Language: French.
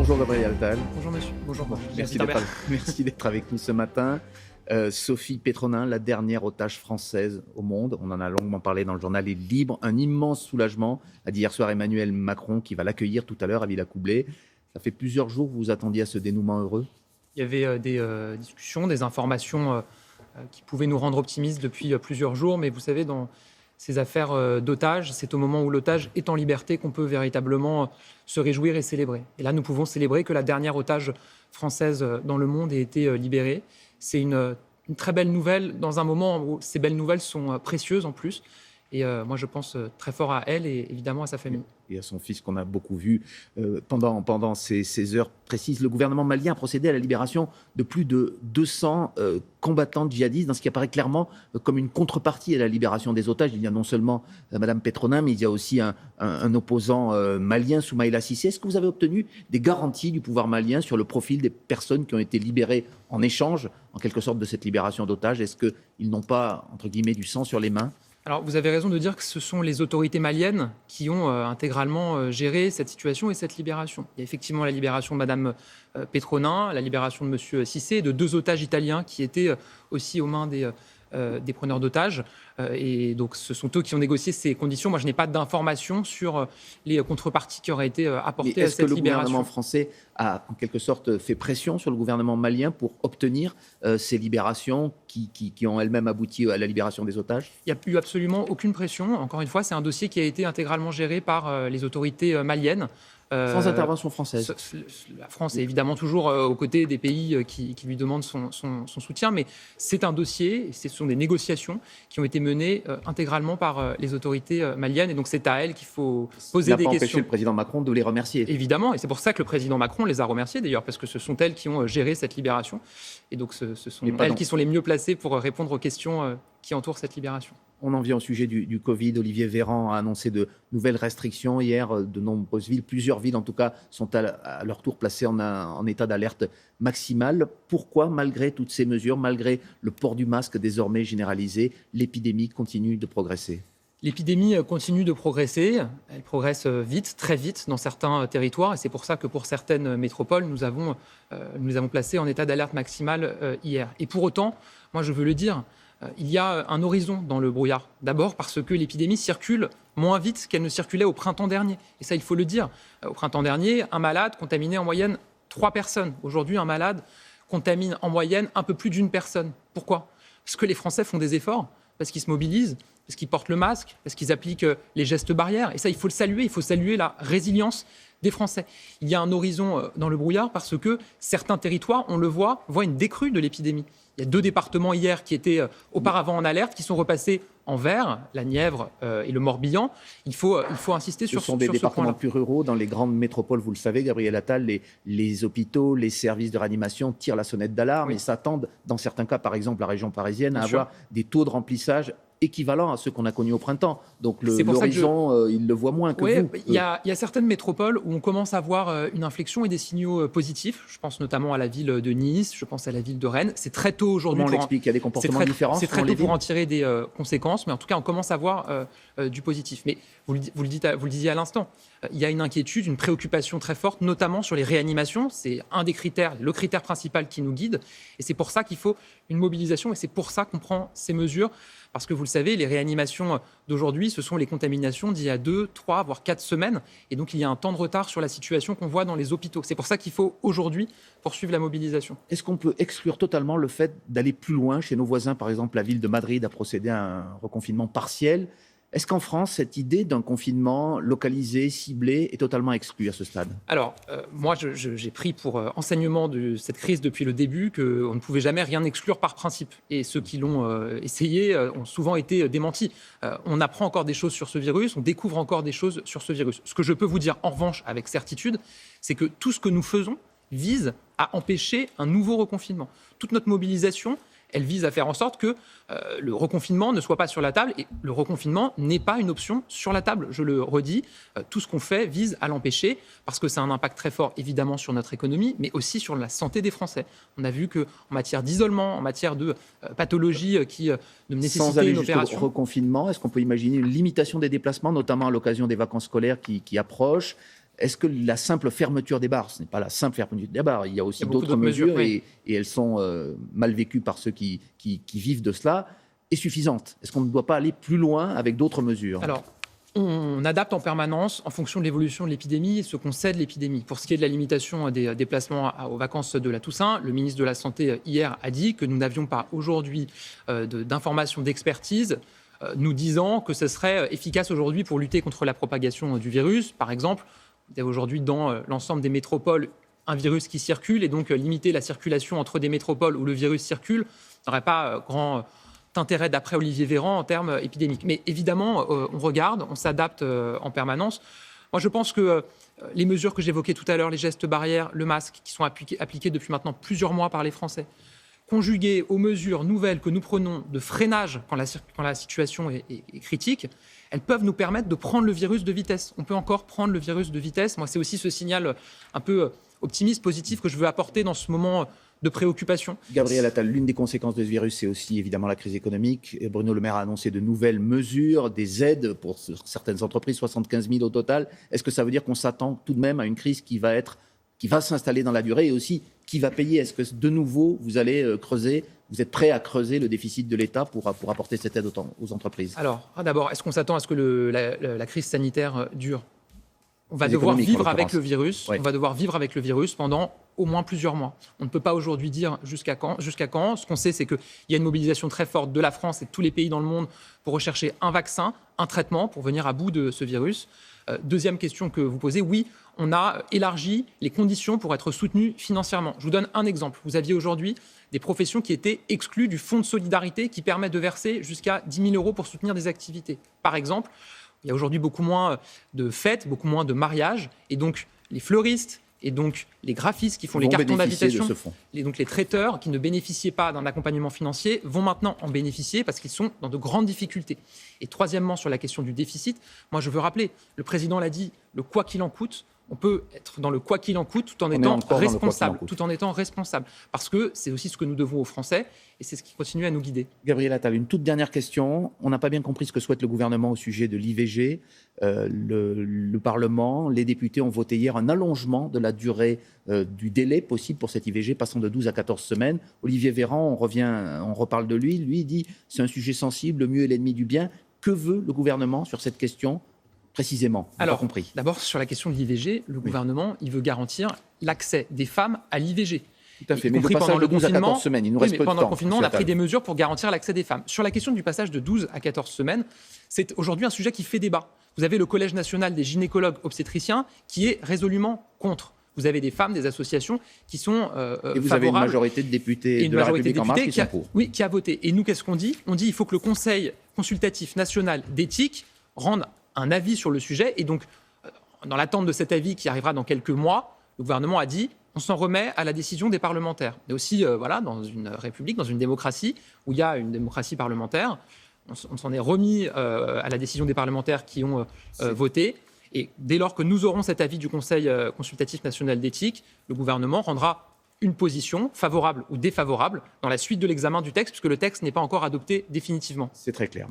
Bonjour Gabriel Attal. Bonjour monsieur. Bonjour. Merci d'être avec nous ce matin. Sophie Pétronin, la dernière otage française au monde. On en a longuement parlé dans le journal Les Libres. Un immense soulagement, a dit hier soir Emmanuel Macron, qui va l'accueillir tout à l'heure à Villacoublay. Ça fait plusieurs jours que vous vous attendiez à ce dénouement heureux. Il y avait des discussions, des informations qui pouvaient nous rendre optimistes depuis plusieurs jours. Mais vous savez, dans ces affaires d'otages, c'est au moment où l'otage est en liberté qu'on peut véritablement se réjouir et célébrer. Et là, nous pouvons célébrer que la dernière otage française dans le monde ait été libérée. C'est une très belle nouvelle dans un moment où ces belles nouvelles sont précieuses en plus. Et moi, je pense très fort à elle et évidemment à sa famille. Et à son fils qu'on a beaucoup vu pendant ces heures précises. Le gouvernement malien a procédé à la libération de plus de 200 combattants djihadistes, dans ce qui apparaît clairement comme une contrepartie à la libération des otages. Il y a non seulement Madame Pétronin, mais il y a aussi un opposant malien, Soumaïla Cissé. Est-ce que vous avez obtenu des garanties du pouvoir malien sur le profil des personnes qui ont été libérées en échange, en quelque sorte, de cette libération d'otages? Est-ce qu'ils n'ont pas, entre guillemets, du sang sur les mains? Alors, vous avez raison de dire que ce sont les autorités maliennes qui ont intégralement géré cette situation et cette libération. Il y a effectivement la libération de Mme Pétronin, la libération de M. Cissé, de 2 otages italiens qui étaient aussi aux mains des preneurs d'otages. Et donc, ce sont eux qui ont négocié ces conditions. Moi, je n'ai pas d'informations sur les contreparties qui auraient été apportées à cette libération. Est-ce que le gouvernement français a, en quelque sorte, fait pression sur le gouvernement malien pour obtenir ces libérations qui ont elles-mêmes abouti à la libération des otages? Il n'y a eu absolument aucune pression. Encore une fois, c'est un dossier qui a été intégralement géré par les autorités maliennes. Sans intervention française. La France est évidemment toujours aux côtés des pays qui lui demandent son soutien, mais c'est un dossier, ce sont des négociations qui ont été menées intégralement par les autorités maliennes, et donc c'est à elles qu'il faut poser des questions. Ça n'a pas empêché le président Macron de les remercier. Évidemment, et c'est pour ça que le président Macron les a remerciés d'ailleurs, parce que ce sont elles qui ont géré cette libération, et donc ce sont elles qui sont les mieux placées pour répondre aux questions qui entourent cette libération. On en vient au sujet du Covid. Olivier Véran a annoncé de nouvelles restrictions hier. De nombreuses villes, plusieurs villes en tout cas, sont à leur tour placées en état d'alerte maximale. Pourquoi, malgré toutes ces mesures, malgré le port du masque désormais généralisé, l'épidémie continue de progresser? L'épidémie continue de progresser. Elle progresse vite, très vite dans certains territoires. Et c'est pour ça que pour certaines métropoles, nous les avons placées en état d'alerte maximale hier. Et pour autant, moi je veux le dire, il y a un horizon dans le brouillard. D'abord parce que l'épidémie circule moins vite qu'elle ne circulait au printemps dernier. Et ça, il faut le dire. Au printemps dernier, un malade contaminait en moyenne 3 personnes. Aujourd'hui, un malade contamine en moyenne un peu plus d'1 personne. Pourquoi? Parce que les Français font des efforts, parce qu'ils se mobilisent, parce qu'ils portent le masque, parce qu'ils appliquent les gestes barrières. Et ça, il faut le saluer. Il faut saluer la résilience des Français. Il y a un horizon dans le brouillard parce que certains territoires, on le voit une décrue de l'épidémie. Il y a 2 départements hier qui étaient auparavant en alerte, qui sont repassés en vert, la Nièvre et le Morbihan. Il faut insister sur ce point-là. Ce sont des départements plus ruraux. Dans les grandes métropoles, vous le savez, Gabriel Attal, les hôpitaux, les services de réanimation tirent la sonnette d'alarme et s'attendent, dans certains cas, par exemple la région parisienne, à avoir des taux de remplissage équivalents à ceux qu'on a connus au printemps. Donc l'horizon, il le voit moins que vous. Il y a certaines métropoles où on commence à voir une inflexion et des signaux positifs. Je pense notamment à la ville de Nice, je pense à la ville de Rennes. C'est très tôt aujourd'hui. Comment on l'explique? Il y a des comportements différents. C'est très tôt pour en tirer des conséquences, mais en tout cas, on commence à voir du positif. Mais vous le disiez à l'instant, il y a une inquiétude, une préoccupation très forte, notamment sur les réanimations. C'est un des critères, le critère principal qui nous guide. Et c'est pour ça qu'il faut une mobilisation et c'est pour ça qu'on prend ces mesures. Parce que vous le savez, les réanimations d'aujourd'hui, ce sont les contaminations d'il y a 2, 3, voire 4 semaines. Et donc, il y a un temps de retard sur la situation qu'on voit dans les hôpitaux. C'est pour ça qu'il faut aujourd'hui poursuivre la mobilisation. Est-ce qu'on peut exclure totalement le fait d'aller plus loin chez nos voisins? Par exemple, la ville de Madrid a procédé à un reconfinement partiel. Est-ce qu'en France, cette idée d'un confinement localisé, ciblé, est totalement exclue à ce stade? Alors, moi, j'ai pris pour enseignement de cette crise depuis le début qu'on ne pouvait jamais rien exclure par principe. Et ceux qui l'ont essayé ont souvent été démentis. On apprend encore des choses sur ce virus, on découvre encore des choses sur ce virus. Ce que je peux vous dire, en revanche, avec certitude, c'est que tout ce que nous faisons vise à empêcher un nouveau reconfinement. Toute notre mobilisation, elle vise à faire en sorte que le reconfinement ne soit pas sur la table. Et le reconfinement n'est pas une option sur la table. Je le redis, tout ce qu'on fait vise à l'empêcher parce que ça a un impact très fort, évidemment, sur notre économie, mais aussi sur la santé des Français. On a vu qu'en matière d'isolement, en matière de pathologies qui ne nécessitaient une opération... Sans aller jusqu'au reconfinement, est-ce qu'on peut imaginer une limitation des déplacements, notamment à l'occasion des vacances scolaires qui approchent? est-ce que la simple fermeture des bars, ce n'est pas la simple fermeture des bars, il y a aussi d'autres mesures oui. et elles sont mal vécues par ceux qui vivent de cela, est suffisante? Est-ce qu'on ne doit pas aller plus loin avec d'autres mesures? Alors, on adapte en permanence en fonction de l'évolution de l'épidémie et ce qu'on sait de l'épidémie. Pour ce qui est de la limitation des déplacements aux vacances de la Toussaint, le ministre de la Santé hier a dit que nous n'avions pas aujourd'hui d'informations d'expertise nous disant que ce serait efficace aujourd'hui pour lutter contre la propagation du virus. Par exemple, vous avez aujourd'hui dans l'ensemble des métropoles un virus qui circule et donc limiter la circulation entre des métropoles où le virus circule n'aurait pas grand intérêt d'après Olivier Véran en termes épidémiques. Mais évidemment, on regarde, on s'adapte en permanence. Moi, je pense que les mesures que j'évoquais tout à l'heure, les gestes barrières, le masque, qui sont appliqués depuis maintenant plusieurs mois par les Français, conjuguées aux mesures nouvelles que nous prenons de freinage quand la situation est critique, elles peuvent nous permettre de prendre le virus de vitesse. On peut encore prendre le virus de vitesse. Moi, c'est aussi ce signal un peu optimiste, positif que je veux apporter dans ce moment de préoccupation. Gabriel Attal, l'une des conséquences de ce virus, c'est aussi évidemment la crise économique. Bruno Le Maire a annoncé de nouvelles mesures, des aides pour certaines entreprises, 75 000 au total. Est-ce que ça veut dire qu'on s'attend tout de même à une crise qui va s'installer dans la durée et aussi qui va payer? Est-ce que de nouveau, vous allez creuser, vous êtes prêt à creuser le déficit de l'État pour apporter cette aide aux entreprises? Alors, d'abord, est-ce qu'on s'attend à ce que la crise sanitaire dure? On va devoir vivre avec le virus. Oui. On va devoir vivre avec le virus pendant au moins plusieurs mois. On ne peut pas aujourd'hui dire jusqu'à quand. Ce qu'on sait, c'est qu'il y a une mobilisation très forte de la France et de tous les pays dans le monde pour rechercher un vaccin, un traitement pour venir à bout de ce virus. Deuxième question que vous posez, oui, on a élargi les conditions pour être soutenu financièrement. Je vous donne un exemple. Vous aviez aujourd'hui des professions qui étaient exclues du fonds de solidarité qui permet de verser jusqu'à 10 000 € pour soutenir des activités. Par exemple, il y a aujourd'hui beaucoup moins de fêtes, beaucoup moins de mariages, et donc les fleuristes et donc les graphistes qui font les cartons d'invitation, et donc les traiteurs qui ne bénéficiaient pas d'un accompagnement financier vont maintenant en bénéficier parce qu'ils sont dans de grandes difficultés. Et troisièmement, sur la question du déficit, moi je veux rappeler, le président l'a dit, le quoi qu'il en coûte. On peut être dans le quoi qu'il en coûte tout en étant responsable, parce que c'est aussi ce que nous devons aux Français et c'est ce qui continue à nous guider. Gabriel Attal, une toute dernière question. On n'a pas bien compris ce que souhaite le gouvernement au sujet de l'IVG. Le Parlement, les députés ont voté hier un allongement de la durée du délai possible pour cette IVG, passant de 12 à 14 semaines. Olivier Véran, on reparle de lui. Lui dit c'est un sujet sensible, le mieux est l'ennemi du bien. Que veut le gouvernement sur cette question ? Précisément, alors, pas compris. D'abord, sur la question de l'IVG, le gouvernement, il veut garantir l'accès des femmes à l'IVG. Tout à fait, mais le passage de 12 à 14 semaines, il nous reste peu de temps. Pendant le confinement, on a pris des mesures pour garantir l'accès des femmes. Sur la question du passage de 12 à 14 semaines, c'est aujourd'hui un sujet qui fait débat. Vous avez le Collège national des gynécologues obstétriciens qui est résolument contre. Vous avez des femmes, des associations qui sont favorables. Et vous avez une majorité de députés de la République En Marche qui sont pour. Oui, qui a voté. Et nous, qu'est-ce qu'on dit ? On dit qu'il faut que le Conseil consultatif national d'éthique rende un avis sur le sujet. Et donc, dans l'attente de cet avis qui arrivera dans quelques mois, le gouvernement a dit on s'en remet à la décision des parlementaires. Mais aussi, dans une république, dans une démocratie, où il y a une démocratie parlementaire, on s'en est remis à la décision des parlementaires qui ont voté. Et dès lors que nous aurons cet avis du Conseil consultatif national d'éthique, le gouvernement rendra une position favorable ou défavorable dans la suite de l'examen du texte, puisque le texte n'est pas encore adopté définitivement. C'est très clair.